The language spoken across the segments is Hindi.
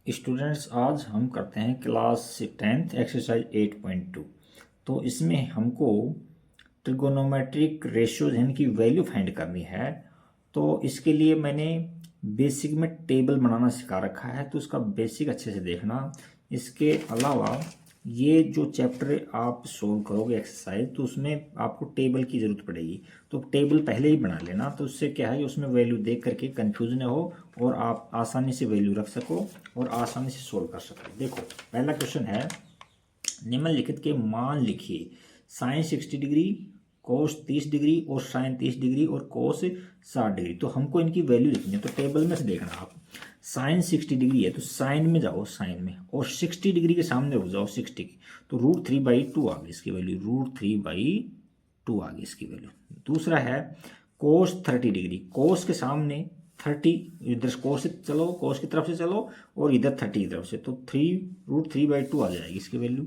स्टूडेंट्स, आज हम करते हैं क्लास 10th एक्सरसाइज 8.2। तो इसमें हमको ट्रिगोनोमेट्रिक रेशियोज यानी कि वैल्यू फाइंड करनी है। तो इसके लिए मैंने बेसिक में टेबल बनाना सिखा रखा है, तो उसका बेसिक अच्छे से देखना। इसके अलावा ये जो चैप्टर आप सोल्व करोगे एक्सरसाइज, तो उसमें आपको टेबल की ज़रूरत पड़ेगी। तो टेबल पहले ही बना लेना, तो उससे क्या है कि उसमें वैल्यू देख करके कंफ्यूज ना हो और आप आसानी से वैल्यू रख सको और आसानी से सोल्व कर सको। देखो, पहला क्वेश्चन है, निम्नलिखित के मान लिखिए। साइन 60 डिग्री, कोस 30 डिग्री और साइन 30 डिग्री और कोस 60 डिग्री। तो हमको इनकी वैल्यू लिखनी है। तो टेबल में से देखना आप, साइन 60 डिग्री है तो साइन में जाओ, साइन में, और 60 डिग्री के सामने रुक जाओ 60 की, तो √3/2 आ गई इसकी वैल्यू, √3/2 आ गई इसकी वैल्यू। दूसरा है कोस 30 डिग्री, कोस के सामने 30, इधर कोस से चलो, कोस की तरफ से चलो और इधर 30 की तरफ से, तो √3/2 आ जाएगी इसकी वैल्यू,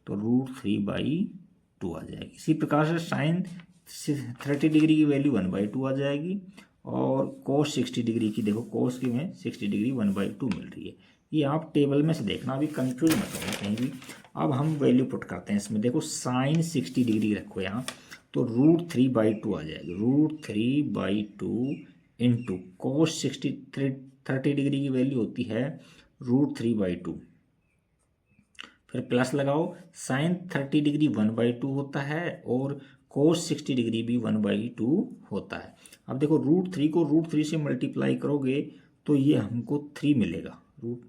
तो √3/2 आ जाएगी। इसी प्रकार से साइन 30 डिग्री की वैल्यू 1/2 आ जाएगी, और कोस 60 डिग्री की, देखो कोस की में 60 डिग्री 1/2 मिल रही है। ये आप टेबल में से देखना, अभी कंफ्यूज मत होना कहीं भी। अब हम वैल्यू पुट करते हैं इसमें। देखो, साइन 60 डिग्री रखो यहाँ, तो √3/2 आ जाएगी, √3/2 इंटू कोस 30 डिग्री की वैल्यू होती है √3/2, फिर प्लस लगाओ। साइन 30 डिग्री 1/2 होता है और कोस 60 डिग्री भी 1/2 होता है। अब देखो, √3 को √3 से मल्टीप्लाई करोगे तो ये हमको 3 मिलेगा, रूट,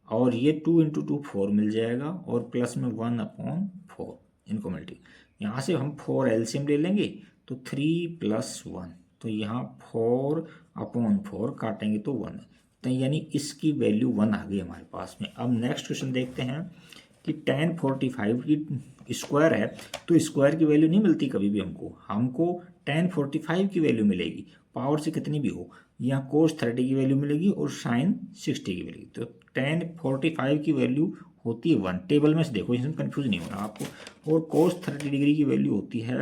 और ये 2 × 2 4 मिल जाएगा, और प्लस में 1/4 इनको मल्टी, यहाँ से हम 4 एलसीएम ले लेंगे, तो 3 + 1, तो यहाँ 4/4 काटेंगे तो 1, तो यानी इसकी वैल्यू 1 आ गई हमारे पास में। अब नेक्स्ट क्वेश्चन देखते हैं कि tan 45 की स्क्वायर है, तो स्क्वायर की वैल्यू नहीं मिलती कभी भी हमको tan 45 की वैल्यू मिलेगी, पावर से कितनी भी हो। यहाँ cos 30 की वैल्यू मिलेगी और sin 60 की मिलेगी, तो tan 45 की वैल्यू होती है 1। टेबल में से देखो, इसमें कन्फ्यूज नहीं होना आपको। और cos 30 डिग्री की वैल्यू होती है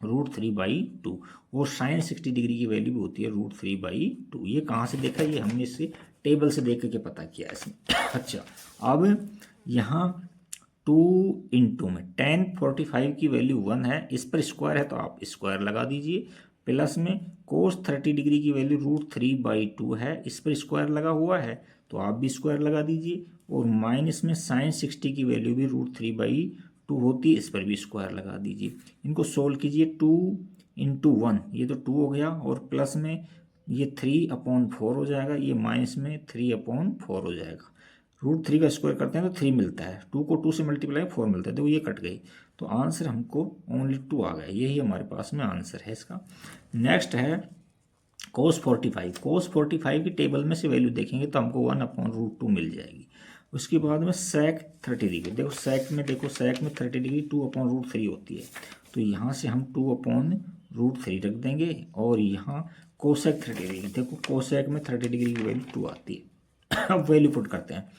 √3/2, और साइन 60 डिग्री की वैल्यू भी होती है √3/2। ये कहाँ से देखा? ये हमने इससे टेबल से देख करके पता किया इसमें। अच्छा, अब यहाँ 2 × में tan 45 की वैल्यू 1 है, इस पर स्क्वायर है तो आप स्क्वायर लगा दीजिए, प्लस में cos 30 डिग्री की वैल्यू √3/2 है, इस पर स्क्वायर लगा हुआ है तो आप भी स्क्वायर लगा दीजिए, और माइनस में साइन 60 की वैल्यू भी √3/2 होती है, इस पर भी स्क्वायर लगा दीजिए। इनको सोल्व कीजिए, 2 × 1, ये तो 2 हो गया, और प्लस में ये 3/4 हो जाएगा, ये माइनस में 3/4 हो जाएगा। √3 का स्क्वायर करते हैं तो 3 मिलता है, 2 को 2 से मल्टीप्लाई 4 मिलता है, देखो ये कट गई, तो आंसर हमको ओनली 2 आ गया। यही हमारे पास में आंसर है इसका। नेक्स्ट है cos 45। cos 45 की टेबल में से वैल्यू देखेंगे तो हमको 1/√2 मिल जाएगी। उसके बाद में sec 30 डिग्री, देखो sec में 30 डिग्री 2/√3 होती है, तो यहाँ से हम 2/√3 रख देंगे, और यहाँ कोसेक 30 डिग्री, देखो कोसेक में 30 डिग्री की वैल्यू 2 आती है। अब वैल्यू पुट करते हैं।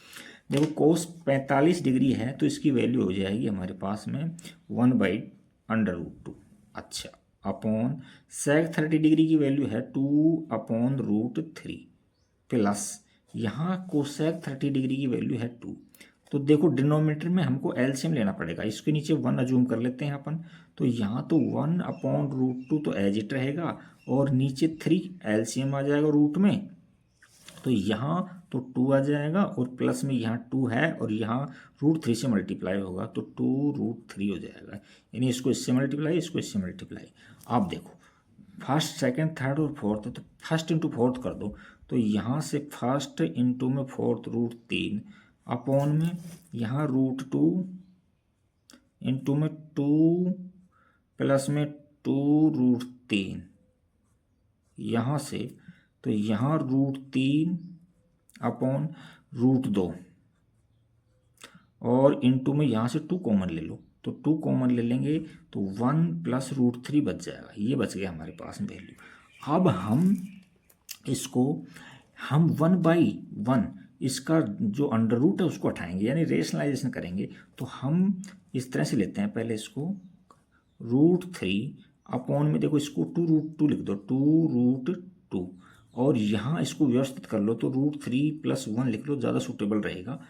देखो, कोस 45 डिग्री है तो इसकी वैल्यू हो जाएगी हमारे पास में 1/√2। अच्छा, अपॉन सेक 30 डिग्री की वैल्यू है 2/√3, प्लस यहाँ कोसेक 30 डिग्री की वैल्यू है 2। तो देखो, डिनोमिनेटर में हमको एलसीएम लेना पड़ेगा, इसके नीचे 1 अज्यूम कर लेते हैं अपन, तो यहाँ तो 1/√2 तो एज इट रहेगा, और नीचे 3 एलसीएम आ जाएगा रूट में, तो यहाँ तो 2 आ जाएगा, और प्लस में यहाँ 2 है, और यहाँ √3 से मल्टीप्लाई होगा तो 2√3 हो जाएगा, यानी इसको इससे मल्टीप्लाई, इसको इससे मल्टीप्लाई। आप देखो, फर्स्ट सेकंड थर्ड और फोर्थ है तो फर्स्ट इंटू फोर्थ कर दो, तो यहाँ से फर्स्ट इंटू में फोर्थ √3, अपॉन में यहाँ √2 इंटू में 2, प्लस में 2√3, यहाँ से तो यहाँ √3 अपॉन √2, और इंटू में यहाँ से 2 कॉमन ले लो, तो 2 कॉमन ले लेंगे तो 1 + √3 बच जाएगा, ये बच गया हमारे पास वैल्यू। अब हम इसको 1/1 इसका जो अंडर रूट है उसको हटाएंगे, यानी रेशनलाइजेशन करेंगे, तो हम इस तरह से लेते हैं। पहले इसको √3 अपॉन में, देखो इसको 2√2 लिख दो, 2√2, और यहाँ इसको व्यवस्थित कर लो तो √3+1 लिख लो, ज़्यादा सूटेबल रहेगा,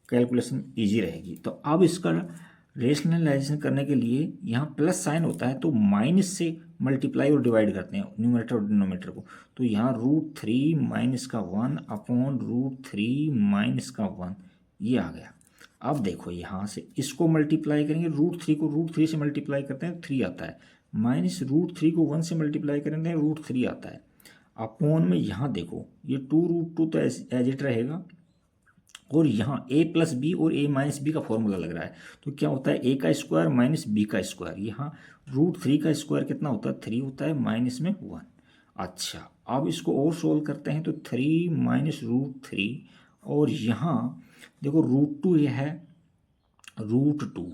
कैलकुलेशन ईजी रहेगी। तो अब इसका रेशनलाइजेशन करने के लिए यहाँ प्लस साइन होता है तो माइनस से मल्टीप्लाई और डिवाइड करते हैं न्यूमरेटर और डिनोमिनेटर को। तो यहाँ √3 - 1 अपॉन √3 - 1 ये आ गया। अब देखो यहाँ से इसको मल्टीप्लाई करेंगे, √3 को √3 से मल्टीप्लाई करते हैं 3 आता है, माइनस √3 को 1 से मल्टीप्लाई करेंगे √3 आता है, अपॉन में यहाँ देखो ये 2√2 तो एज इट रहेगा, और यहाँ a+b और a-b का फॉर्मूला लग रहा है। तो क्या होता है, a का स्क्वायर माइनस b का स्क्वायर, यहाँ √3 का स्क्वायर कितना होता है 3 होता है, माइनस में 1। अच्छा अब इसको और सोल्व करते हैं तो 3 - √3, और यहाँ देखो √2 ये है √2,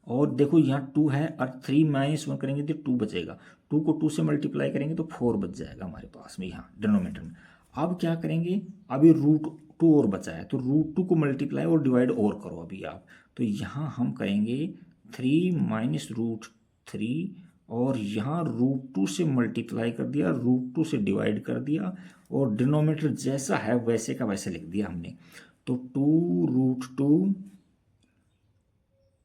और देखो यहाँ 2 है और 3 - 1 करेंगे तो 2 बचेगा, 2 को 2 से मल्टीप्लाई करेंगे तो 4 बच जाएगा हमारे पास में यहाँ डिनोमिनेटर में। अब क्या करेंगे, अभी √2 और बचा है तो √2 को मल्टीप्लाई और डिवाइड और करो अभी आप। तो यहाँ हम करेंगे 3 - √3, और यहाँ √2 से मल्टीप्लाई कर दिया, √2 से डिवाइड कर दिया, और डिनोमिनेटर जैसा है वैसे का वैसे लिख दिया हमने। तो 2√2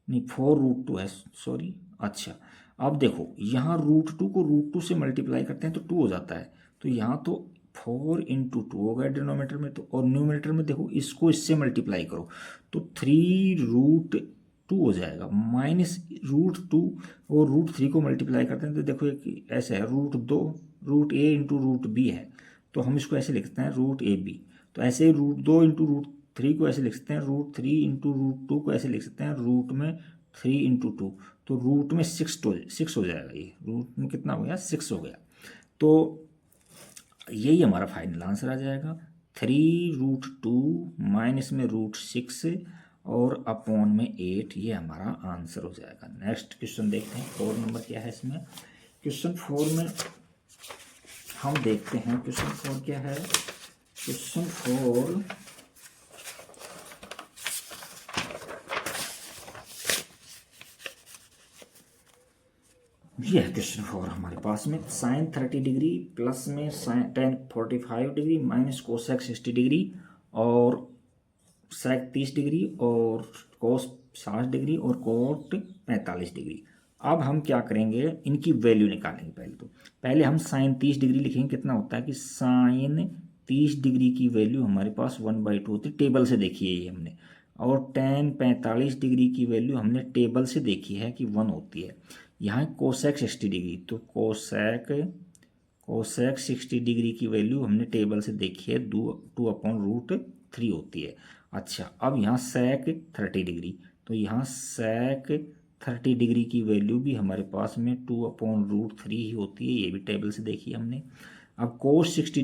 नहीं 4√2 है, सॉरी। अच्छा अब देखो यहाँ √2 को √2 से मल्टीप्लाई करते हैं तो 2 हो जाता है, तो यहाँ तो 4 × 2 हो गया डिनोमिनेटर में, तो और न्यूमिनेटर में देखो इसको इससे मल्टीप्लाई करो तो 3√2 हो जाएगा, माइनस √2 और √3 को मल्टीप्लाई करते हैं तो देखो एक ऐसे है √2 √a × √b है, तो हम इसको ऐसे लिखते हैं √ab। तो ऐसे ही √2 × √3 को ऐसे लिख सकते हैं, √3 × √2 को ऐसे लिख सकते हैं √3 × 2, तो रूट में 6 हो जाएगा, ये रूट में कितना हो गया 6 हो गया। तो यही हमारा फाइनल आंसर आ जाएगा 3√2 माइनस में √6 और अपॉन में 8, ये हमारा आंसर हो जाएगा। नेक्स्ट क्वेश्चन देखते हैं 4 नंबर क्या है इसमें। क्वेश्चन 4 में हम देखते हैं क्वेश्चन 4 क्या है। क्वेश्चन 4 ये है क्वेश्चन 4 हमारे पास में, sin 30 डिग्री प्लस में tan 45 degree minus cosec 60 degree और सेक 30 डिग्री और कोस 60 डिग्री और कोट 45 डिग्री। अब हम क्या करेंगे, इनकी वैल्यू निकालेंगे। पहले हम sin 30 डिग्री लिखेंगे, कितना होता है कि sin 30 डिग्री की वैल्यू हमारे पास 1/2 होती है, टेबल से देखी है ये हमने, और tan 45 डिग्री की वैल्यू हमने टेबल से देखी है कि 1 होती है। यहाँ कोसेक 60 डिग्री, तो कोसेक 60 डिग्री की वैल्यू हमने टेबल से देखी है 2/√3 होती है। अच्छा अब यहाँ सेक 30 डिग्री, तो यहाँ सेक 30 डिग्री की वैल्यू भी हमारे पास में 2/√3 ही होती है, ये भी टेबल से देखी है हमने। अब कोस 60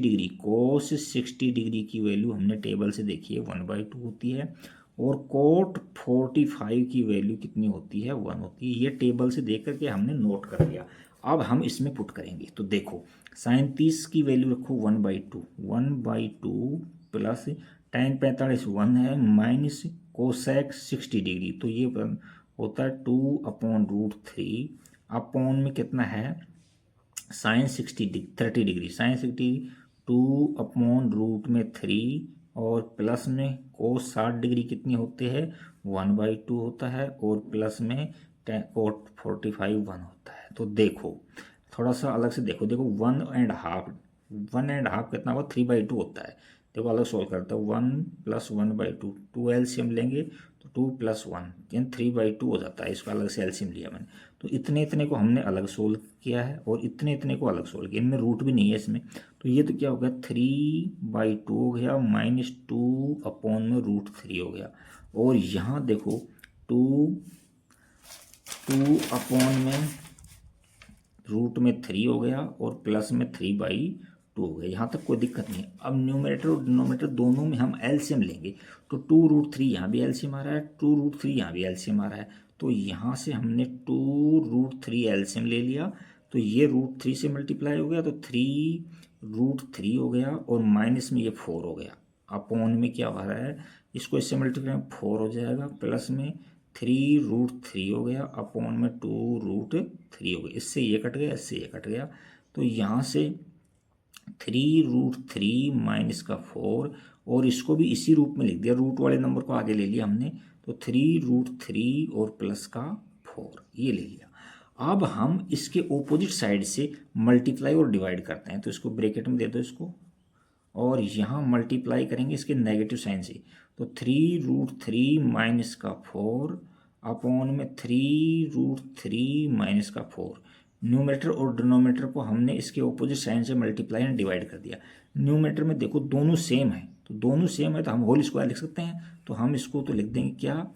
डिग्री की वैल्यू हमने टेबल से देखी है 1/2 होती है, और कोट 45 की वैल्यू कितनी होती है 1 होती है, ये टेबल से देख करके हमने नोट कर लिया। अब हम इसमें पुट करेंगे, तो देखो sin 30 की वैल्यु रखो 1/2 प्लस tan 45 1 है माइनस कोसेक 60 डिग्री, तो ये होता है 2/√3 अपॉन में कितना है sin 30 डिग्री, sin 60 2/√3 और प्लस में कोस 60 डिग्री कितनी होते हैं 1/2 होता है, और प्लस में कोट 45 1 होता है। तो देखो थोड़ा सा अलग से देखो 1.5 कितना होगा 3/2 होता है। देखो अलग सोल्व करता है 1 + 1/2, 2 एलसीएम लेंगे तो 2 + 1 यानी 3/2 हो जाता है, इसका अलग से एलसीएम लिया मैंने। तो इतने को हमने अलग सोल्व किया है और इतने को अलग सोल्व किया, इनमें रूट भी नहीं है इसमें, तो ये तो क्या हो गया 3/2 हो गया माइनस 2/√3 हो गया, और यहाँ देखो 2/√3 हो गया और प्लस में 3/2 हो गया। यहाँ तक कोई दिक्कत नहीं है। अब न्यूमरेटर और डिनोमिनेटर दोनों में हम एलसीएम लेंगे, तो 2√3 यहाँ भी एलसीएम आ रहा है, 2√3 यहाँ भी एलसीएम आ रहा है, तो यहाँ से हमने 2√3 एलसीएम ले लिया, तो ये √3 से मल्टीप्लाई हो गया तो 3√3 हो गया, और माइनस में ये 4 हो गया, अपॉन में क्या हो रहा है इसको इससे मल्टीप्लाई 4 हो जाएगा, प्लस में 3√3 हो गया, अपॉन में 2√3 हो गया, इससे ये कट गया, इससे ये कट गया, तो यहाँ से 3√3 माइनस का 4, और इसको भी इसी रूप में लिख दिया, रूट वाले नंबर को आगे ले लिया हमने, तो 3√3 और प्लस का 4 ये ले लिया। अब हम इसके ऑपोजिट साइड से मल्टीप्लाई और डिवाइड करते हैं, तो इसको ब्रैकेट में दे दो इसको, और यहाँ मल्टीप्लाई करेंगे इसके नेगेटिव साइन से, तो 3√3 माइनस का 4 अपॉन में 3√3 माइनस का 4। न्यूमरेटर और डिनोमिनेटर को हमने इसके ऑपोजिट साइन से मल्टीप्लाई एंड डिवाइड कर दिया। न्यूमरेटर में देखो दोनों सेम है, तो दोनों सेम है तो हम होल स्क्वायर लिख सकते हैं, तो हम इसको तो लिख देंगे क्या,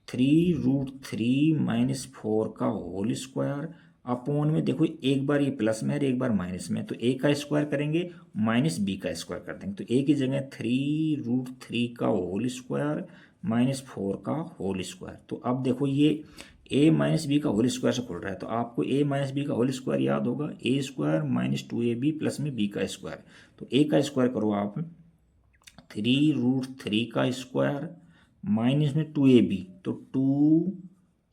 3√3 माइनस 4 का होल स्क्वायर अपॉन में, देखो एक बार ये प्लस में है एक बार माइनस में, तो ए का स्क्वायर करेंगे माइनस बी का स्क्वायर कर देंगे, तो ए की जगह 3√3 का होल स्क्वायर माइनस 4 का होल स्क्वायर। तो अब देखो ये ए माइनस बी का होल स्क्वायर से खुल रहा है, तो आपको ए माइनस बी का होल स्क्वायर याद होगा, ए स्क्वायर माइनस 2ab प्लस में बी का स्क्वायर, तो ए का स्क्वायर करो आप 3√3 का स्क्वायर माइनस में 2ab, तो 2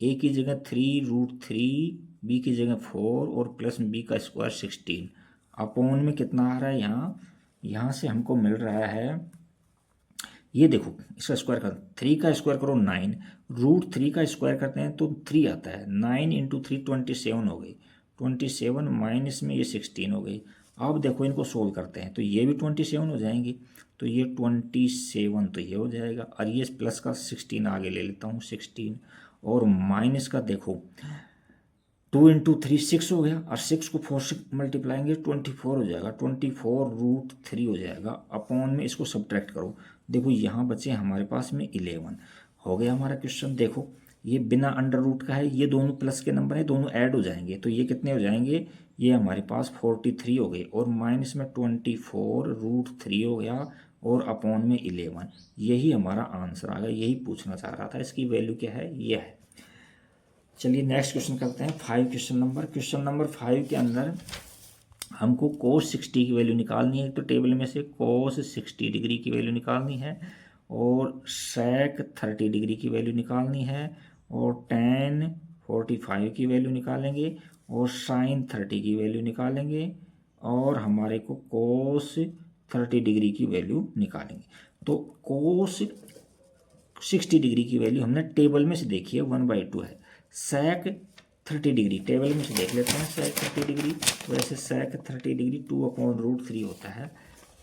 ए की जगह 3√3, बी की जगह 4 और प्लस में बी का स्क्वायर 16 अपॉन में कितना आ रहा है यहाँ से हमको मिल रहा है, ये देखो इसका स्क्वायर कर 3 का स्क्वायर करो 9, √3 का स्क्वायर करते हैं तो 3 आता है, 9 इंटू 3 27 हो गई, 27 माइनस में ये 16 हो गई। अब देखो इनको सोल्व करते हैं तो ये भी 27 हो जाएंगे, तो ये 27 तो ये हो जाएगा, और ये प्लस का 16 आगे ले लेता हूँ 16, और माइनस का देखो 2 इंटू 3 6 हो गया, और 6 को 4 से मल्टीप्लाएंगे 24 हो जाएगा, 24√3 हो जाएगा अपॉन में इसको सब्ट्रैक्ट करो, देखो यहाँ बचे हमारे पास में 11 हो गया हमारा क्वेश्चन। देखो ये बिना अंडर रूट का है, ये दोनों प्लस के नंबर है, दोनों ऐड हो जाएंगे, तो ये कितने हो जाएंगे, ये हमारे पास 43 हो गए, और माइनस में 24√3 हो गया, और अपॉन में 11, यही हमारा आंसर आ गया, यही पूछना चाह रहा था, इसकी वैल्यू क्या है, ये है। चलिए नेक्स्ट क्वेश्चन करते हैं 5 क्वेश्चन नंबर 5 के अंदर हमको cos 60 की वैल्यू निकालनी है, तो टेबल में से cos 60 डिग्री की वैल्यू निकालनी है, और sec 30 डिग्री की वैल्यू निकालनी है, और tan 45 की वैल्यू निकालेंगे, और sin 30 की वैल्यू निकालेंगे, और हमारे को cos 30 डिग्री की वैल्यू निकालेंगे। तो cos 60 डिग्री की वैल्यू हमने टेबल में से देखी है 1/2 है, sec 30 डिग्री टेबल में से देख लेते हैं, sec 30 डिग्री, वैसे sec 30 डिग्री 2/√3 होता है,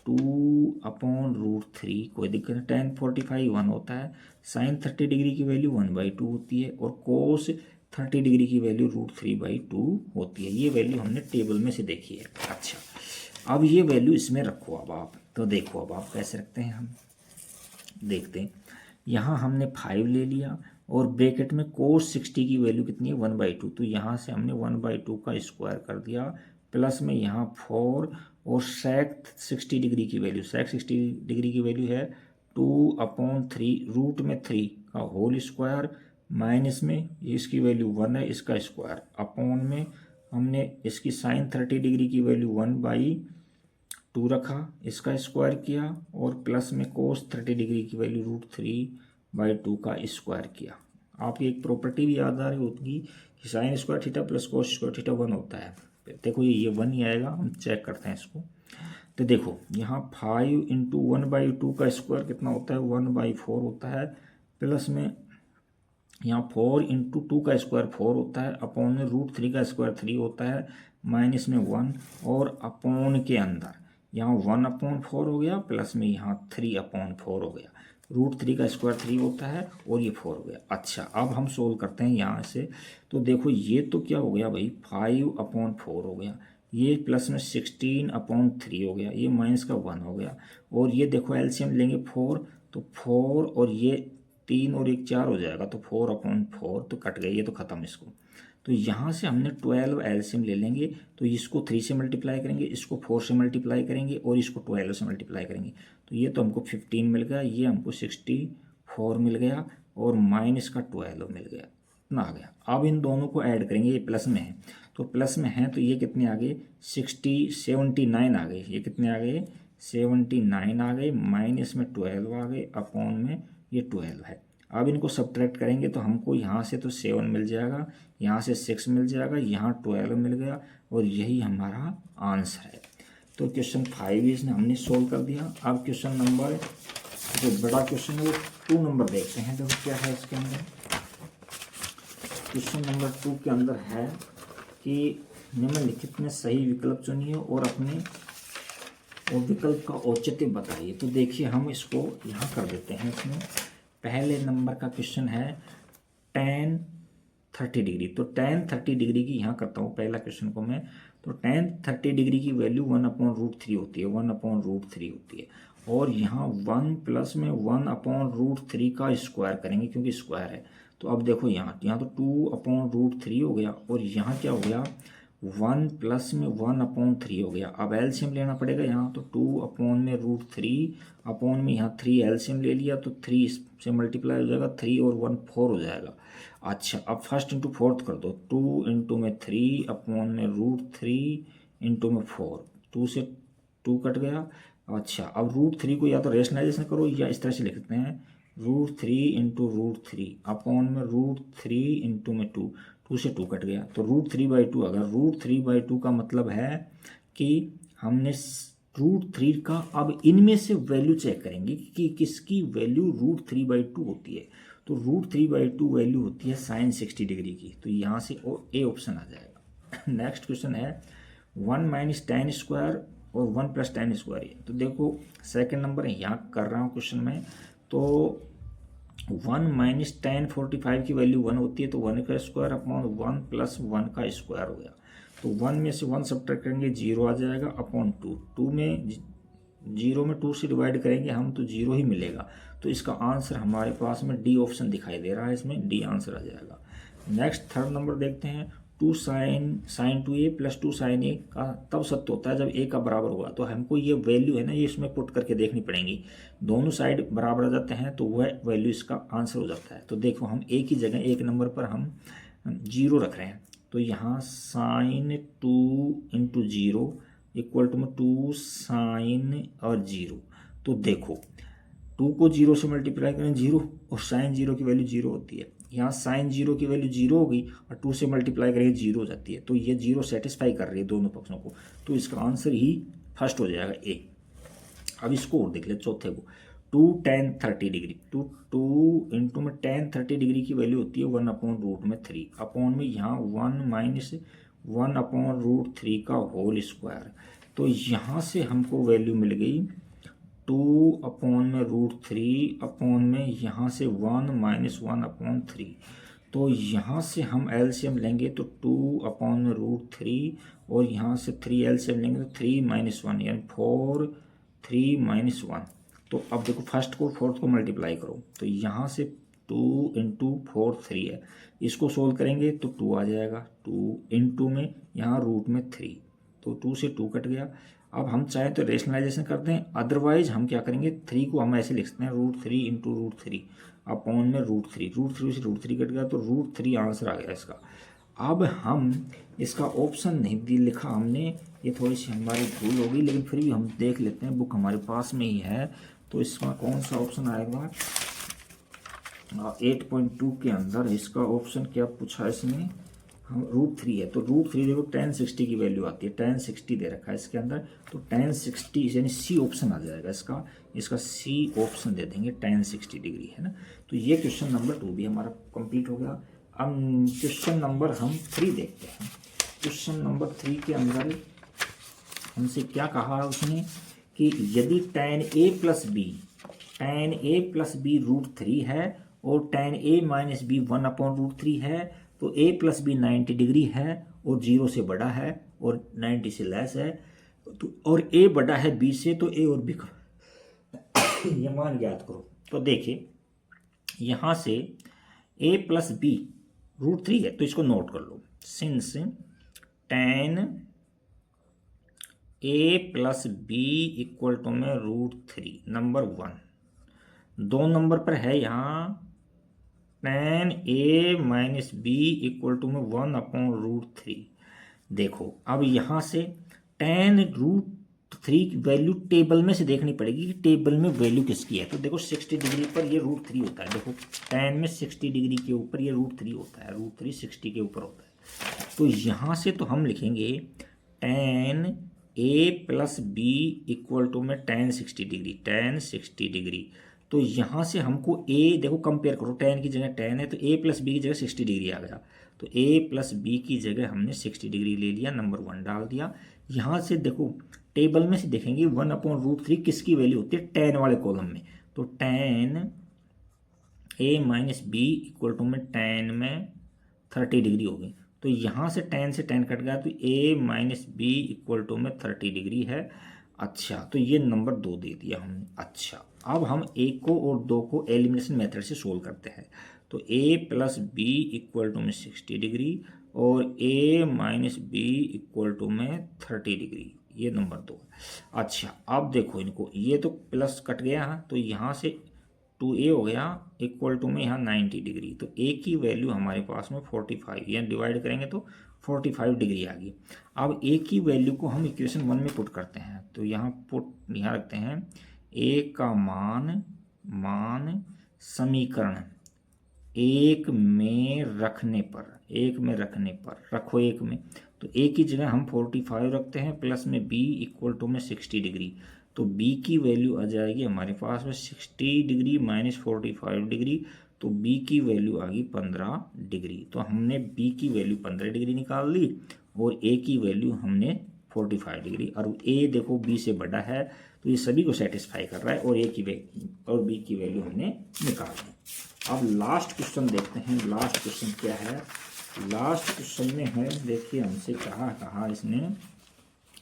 2/√3 कोई दिक्कत नहीं, tan 45 1 होता है, sin 30 डिग्री की वैल्यू 1/2 होती है, और cos 30 डिग्री की वैल्यू √3/2 होती है, ये वैल्यू हमने टेबल में से देखी है। अच्छा अब ये वैल्यू इसमें रखो, अब आप तो देखो अब आप कैसे रखते हैं, हम देखते हैं। यहाँ हमने 5 ले लिया, और ब्रैकेट में cos 60 की वैल्यू कितनी है 1/2, तो यहाँ से हमने 1/2 का स्क्वायर कर दिया, प्लस में यहाँ 4, और sec 60 डिग्री की वैल्यू, sec 60 डिग्री की वैल्यू है 2/3 रूट में 3 का होल स्क्वायर, माइनस में इसकी वैल्यू 1 है, इसका स्क्वायर अपॉन में हमने इसकी sin 30 डिग्री की वैल्यू 1/2 रखा, इसका स्क्वायर किया, और प्लस में cos 30 डिग्री की वैल्यू √3/2 का स्क्वायर किया। आपकी एक प्रॉपर्टी भी याद आ रही होगी कि sine square theta plus cos square theta 1 होता है, देखो ये 1 ही आएगा, हम चेक करते हैं इसको। तो देखो यहाँ 5 इंटू 1/2 का स्क्वायर कितना होता है 1/4 होता है, प्लस में यहाँ 4 इंटू 2 का स्क्वायर 4 होता है, अपॉन में √3 का स्क्वायर 3 होता है, माइनस में 1, और अपॉन के अंदर यहाँ 1/4 हो गया, प्लस में यहाँ 3/4 हो गया, √3 का स्क्वायर 3 होता है, और ये 4 हो गया। अच्छा अब हम सोल्व करते हैं यहाँ से, तो देखो ये तो क्या हो गया भाई 5/4 हो गया, ये प्लस में 16/3 हो गया, ये माइनस का 1 हो गया, और ये देखो एलसीएम लेंगे 4, तो 4 और ये 3 और 1 4 हो जाएगा, तो 4/4 तो कट गई, ये तो ख़त्म इसको। तो यहाँ से हमने 12 एलसीएम ले लेंगे, तो इसको 3 से मल्टीप्लाई करेंगे, इसको 4 से मल्टीप्लाई करेंगे, और इसको 12 से मल्टीप्लाई करेंगे, तो ये तो हमको 15 मिल गया, ये हमको 64 मिल गया, और माइनस का 12 मिल गया, इतना आ गया। अब इन दोनों को ऐड करेंगे, ये प्लस में है तो प्लस में है, तो ये कितने आ गए 79 आ गए, ये कितने आ गए 79 आ गए, माइनस में 12 आ गए, अपॉन में ये 12 है। अब इनको सब्ट्रैक्ट करेंगे तो हमको यहाँ से तो 7 मिल जाएगा, यहाँ से 6 मिल जाएगा, यहाँ 12 मिल गया, और यही हमारा आंसर है। तो क्वेश्चन 5 इसने हमने सोल्व कर दिया। अब क्वेश्चन नंबर जो बड़ा क्वेश्चन है वो 2 नंबर देखते हैं। देखो क्या है इसके अंदर। क्वेश्चन नंबर 2 के अंदर है कि निम्नलिखित में सही विकल्प चुनिए और अपने विकल्प का औचित्य बताइए। तो देखिए हम इसको यहाँ कर देते हैं। इसमें पहले नंबर का क्वेश्चन है tan 30 डिग्री। तो tan 30 डिग्री की यहाँ करता हूँ पहला क्वेश्चन को मैं। तो tan 30 डिग्री की वैल्यू 1/√3 होती है, 1/√3 होती है। और यहाँ 1 प्लस में 1/√3 का स्क्वायर करेंगे क्योंकि स्क्वायर है। तो अब देखो यहाँ तो 2/√3 हो गया और यहाँ क्या हो गया 1 प्लस में 1/3 हो गया। अब एलसीएम लेना पड़ेगा यहाँ। तो 2/√3 अपॉन में यहाँ 3 एलसीएम ले लिया तो 3 से मल्टीप्लाई हो जाएगा, 3 और 1 4 हो जाएगा। अच्छा अब फर्स्ट इंटू फोर्थ कर दो। 2 इंटू में 3 अपॉन में √3 इंटू में 4, 2 से 2 कट गया। अच्छा अब √3 को या तो रेशनलाइजेशन करो या इस तरह से लिख सकते हैं √3 इंटू √3 अपॉन में √3 इंटू में 2, 2 से 2 कट गया। तो √3/2, अगर √3/2 का मतलब है कि हमने √3 का, अब इनमें से वैल्यू चेक करेंगे कि किसकी वैल्यू √3/2 होती है। तो √3/2 वैल्यू होती है sin 60 डिग्री की। तो यहाँ से ए ऑप्शन आ जाएगा। नेक्स्ट क्वेश्चन है 1 माइनस tan स्क्वायर और 1 प्लस tan स्क्वायर। तो देखो सेकंड नंबर यहाँ कर रहा हूँ क्वेश्चन में। तो 1 माइनस tan 45 की वैल्यू 1 होती है। तो 1 का स्क्वायर अपॉन 1 प्लस 1 का स्क्वायर हो गया। तो 1 में से 1 सब्ट्रैक्ट करेंगे 0 आ जाएगा अपॉन 2। 2 में 0 में 2 से डिवाइड करेंगे हम तो 0 ही मिलेगा। तो इसका आंसर हमारे पास में डी ऑप्शन दिखाई दे रहा है, इसमें डी आंसर आ जाएगा। नेक्स्ट थर्ड नंबर देखते हैं 2 sin 2a plus 2 sin a का तब सत्य होता है जब a का बराबर हुआ। तो हमको ये वैल्यू है ना ये इसमें पुट करके देखनी पड़ेंगी। दोनों साइड बराबर आ जाते हैं तो वह वैल्यू इसका आंसर हो जाता है। तो देखो हम a की जगह एक नंबर पर हम 0 रख रहे हैं। तो यहाँ sin 2 इंटू 0 इक्वल टू में 2 sin और 0। तो देखो 2 को 0 से मल्टीप्लाई करें 0 और sin 0 की वैल्यू 0 होती है। यहाँ sin 0 की वैल्यू 0 होगी और 2 से मल्टीप्लाई करेंगे 0 हो जाती है। तो ये 0 सेटिस्फाई कर रही है दोनों पक्षों को। तो इसका आंसर ही फर्स्ट हो जाएगा ए। अब इसको और देख ले चौथे को 2 tan 30 डिग्री। 2 इंटू में tan 30 डिग्री की वैल्यू होती है 1/√3 अपॉन में यहाँ 1 माइनस 1/√3 का होल स्क्वायर। तो यहाँ से हमको वैल्यू मिल गई 2 अपॉन में √3 अपॉन में यहाँ से 1 माइनस 1/3। तो यहाँ से हम एलसीएम लेंगे तो 2 अपॉन में √3 और यहाँ से 3 एलसीएम लेंगे तो 3 माइनस 1 यानी 4, 3 माइनस 1। तो अब देखो फर्स्ट को फोर्थ को मल्टीप्लाई करो तो यहाँ से 2 इंटू 4 3 है। इसको सोल्व करेंगे तो 2 आ जाएगा। 2 इंटू में यहाँ रूट में 3 तो 2 से 2 कट गया। अब हम चाहें तो रेशनलाइजेशन करते हैं, अदरवाइज हम क्या करेंगे 3 को हम ऐसे लिख सकते हैं √3 इंटू √3 अपॉन में √3 से √3 कट गया तो √3 आंसर आ गया इसका। अब हम इसका ऑप्शन नहीं लिखा हमने, ये थोड़ी सी हमारी भूल होगी लेकिन फिर भी हम देख लेते हैं, बुक हमारे पास में ही है। तो इसका कौन सा ऑप्शन आएगा 8.2 के अंदर इसका ऑप्शन क्या पूछा इसमें, हम √3 है। तो √3 देखो tan 60 की वैल्यू आती है, tan 60 दे रखा है इसके अंदर। तो tan 60 यानी सी ऑप्शन आ जाएगा इसका सी ऑप्शन दे देंगे tan 60 डिग्री है ना। तो ये क्वेश्चन नंबर 2 भी हमारा कंप्लीट हो गया। अब क्वेश्चन नंबर हम 3 देखते हैं। क्वेश्चन नंबर 3 के अंदर हमसे क्या कहा उसने कि यदि tan a प्लस b √3 है और tan a माइनस b 1/√3 है तो a प्लस बी 90 डिग्री है और 0 से बड़ा है और 90 से लेस है तो और a बड़ा है b से तो a और b का ये मान ज्ञात करो। तो देखिए यहाँ से a प्लस बी √3 है तो इसको नोट कर लो। Since tan a plus B equal to में √3 नंबर 1। 2 नंबर पर है यहाँ tan a minus B equal to में 1/√3। देखो अब यहाँ से tan √3 की वैल्यू टेबल में से देखनी पड़ेगी कि टेबल में वैल्यू किसकी है। तो देखो 60 डिग्री पर ये √3 होता है। देखो tan में 60 डिग्री के ऊपर ये √3 होता है, √3 60 के ऊपर होता है। तो यहाँ से तो हम लिखेंगे tan A plus B equal to में tan 60 डिग्री, tan 60 डिग्री। तो यहाँ से हमको ए देखो कंपेयर करो, tan की जगह tan है तो ए प्लस बी की जगह 60 डिग्री आ गया। तो ए प्लस बी की जगह हमने 60 डिग्री ले लिया, नंबर 1 डाल दिया। यहाँ से देखो टेबल में से देखेंगे 1/√3 किसकी वैल्यू होती है, tan वाले कॉलम में। तो tan A minus B equal to में tan में 30 डिग्री होगी। तो यहाँ से tan से tan कट गया तो a minus B equal to में 30 डिग्री है। अच्छा, तो ये नंबर 2 दे दिया हमने। अच्छा, अब हम 1 को और 2 को एलिमिनेशन मेथड से सोल्व करते हैं। तो a plus B equal to में 60 डिग्री और a minus B equal to में 30 डिग्री, ये नंबर 2 है। अच्छा, अब देखो इनको, ये तो प्लस कट गया है तो यहाँ से 2a हो गया इक्वल टू में यहाँ 90 डिग्री। तो a की वैल्यू हमारे पास में 45, यहाँ डिवाइड करेंगे तो 45 डिग्री आ गई। अब a की वैल्यू को हम इक्वेशन 1 में पुट करते हैं। तो यहाँ रखते हैं a का मान समीकरण 1 में रखने पर रखो 1 में। तो a की जगह हम 45 रखते हैं, प्लस में b इक्वल टू में 60 डिग्री। तो b की वैल्यू आ जाएगी हमारे पास में 60 डिग्री माइनस 45 डिग्री। तो b की वैल्यू आ गई 15 डिग्री। तो हमने b की वैल्यू 15 डिग्री निकाल ली और a की वैल्यू हमने 45 डिग्री। और a देखो b से बड़ा है तो ये सभी को सेटिस्फाई कर रहा है और b की वैल्यू हमने निकाल ली। अब लास्ट क्वेश्चन देखते हैं। लास्ट क्वेश्चन क्या है? लास्ट क्वेश्चन में है, देखिए हमसे कहा इसने,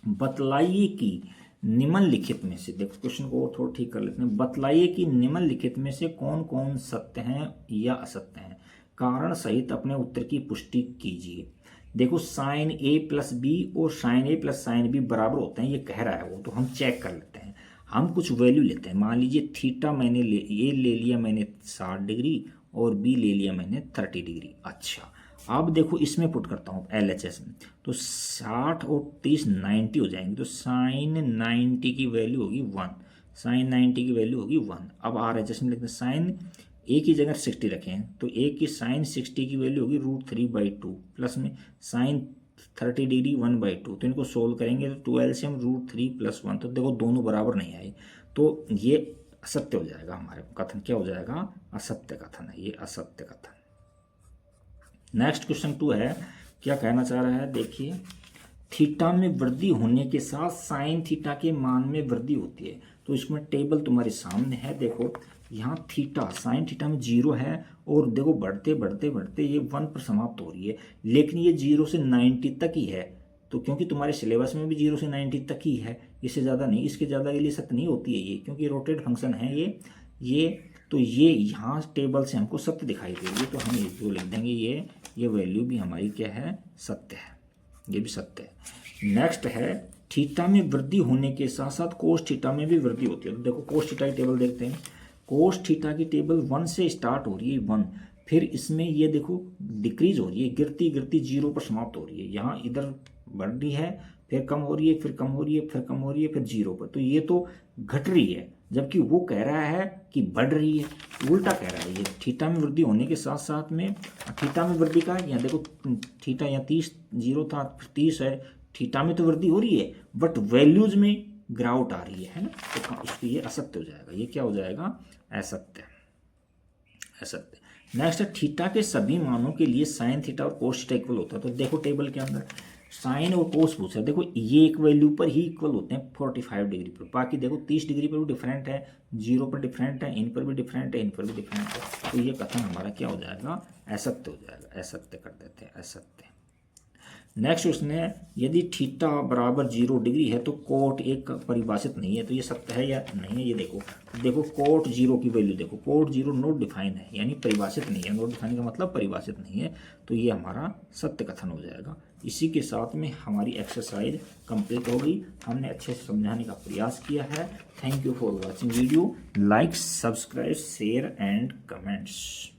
बतलाइए कि निम्नलिखित में से, देखो क्वेश्चन को और थोड़ा ठीक कर लेते हैं। बतलाइए कि निम्नलिखित में से कौन कौन सत्य हैं या असत्य हैं, कारण सहित अपने उत्तर की पुष्टि कीजिए। देखो साइन a प्लस बी और sine a plus sine B बराबर होते हैं, ये कह रहा है वो, तो हम चेक कर लेते हैं। हम कुछ वैल्यू लेते हैं, मान लीजिए थीटा मैंने ए ले लिया मैंने 60 डिग्री और बी ले लिया मैंने 30 डिग्री। अच्छा, अब देखो इसमें पुट करता हूँ LHS में। तो 60 और 30 90 हो जाएंगे। तो साइन 90 की वैल्यू होगी 1, साइन 90 की वैल्यू होगी 1। अब RHS में लिखते हैं साइन a की जगह 60 रखें तो a की साइन 60 की वैल्यू होगी √3/2 प्लस में साइन 30 डिग्री 1/2। तो इनको सोल्व करेंगे तो 2 LCM √3 + 1। तो देखो दोनों बराबर नहीं आए तो ये असत्य हो जाएगा, हमारे कथन क्या हो जाएगा, असत्य कथन है, ये असत्य कथन। नेक्स्ट क्वेश्चन 2 है, क्या कहना चाह रहा है, देखिए थीटा में वृद्धि होने के साथ साइन थीटा के मान में वृद्धि होती है। तो इसमें टेबल तुम्हारे सामने है, देखो यहाँ थीटा साइन थीटा में 0 है और देखो बढ़ते बढ़ते बढ़ते ये 1 पर समाप्त हो रही है, लेकिन ये 0 से 90 तक ही है। तो क्योंकि तुम्हारे सिलेबस में भी 0 से 90 तक ही है, इससे ज़्यादा नहीं, इसके ज़्यादा के लिए सत्य नहीं होती है ये, क्योंकि रोटेट फंक्शन है ये। तो ये यहाँ टेबल से हमको सत्य दिखाई दे रही है, तो हम ये जो लिख देंगे ये वैल्यू भी हमारी क्या है, सत्य है, ये भी सत्य है। नेक्स्ट है, थीटा में वृद्धि होने के साथ साथ कोस थीटा में भी वृद्धि होती है। तो देखो कोस थीटा की टेबल देखते हैं। कोस थीटा की टेबल 1 से स्टार्ट हो रही है 1, फिर इसमें ये देखो डिक्रीज हो रही है, गिरती गिरती 0 पर समाप्त हो रही है। यहाँ इधर बढ़ रही है, फिर कम हो रही है, फिर कम हो रही है, फिर कम हो रही है, फिर 0 पर। तो ये तो घट रही है, जबकि वो कह रहा है कि बढ़ रही है, उल्टा कह रहा है। ये थीटा में वृद्धि होने के साथ साथ में थीटा में वृद्धि का है, यहाँ देखो थीटा यहाँ 30 0 था, 30 है, थीटा में तो वृद्धि हो रही है बट वैल्यूज में गिरावट आ रही है ना। तो इसलिए ये असत्य हो जाएगा, ये क्या हो जाएगा, असत्य। नेक्स्ट है, थीटा के सभी मानों के लिए साइन थीटा और कोस थीटा इक्वल होता है। तो देखो टेबल के अंदर साइन और कोस पूछा है, देखो ये एक वैल्यू पर ही इक्वल होते हैं 45 डिग्री पर, बाकी देखो 30 डिग्री पर भी डिफरेंट है, 0 पर डिफरेंट है, इन पर भी डिफरेंट है, इन पर भी डिफरेंट है। तो ये कथन हमारा क्या हो जाएगा, असत्य हो जाएगा, असत्य कर देते हैं, असत्य। नेक्स्ट उसने, यदि थीटा बराबर 0 डिग्री है तो कोट एक परिभाषित नहीं है। तो ये सत्य है या नहीं है, ये देखो कोट 0 की वैल्यू देखो, कोट 0 नोट डिफाइन है, यानी परिभाषित नहीं है। नोट डिफाइन का मतलब परिभाषित नहीं है, तो ये हमारा सत्य कथन हो जाएगा। इसी के साथ में हमारी एक्सरसाइज कंप्लीट हो गई। हमने अच्छे से समझाने का प्रयास किया है। Thank you for watching video. Like, subscribe, share and comments.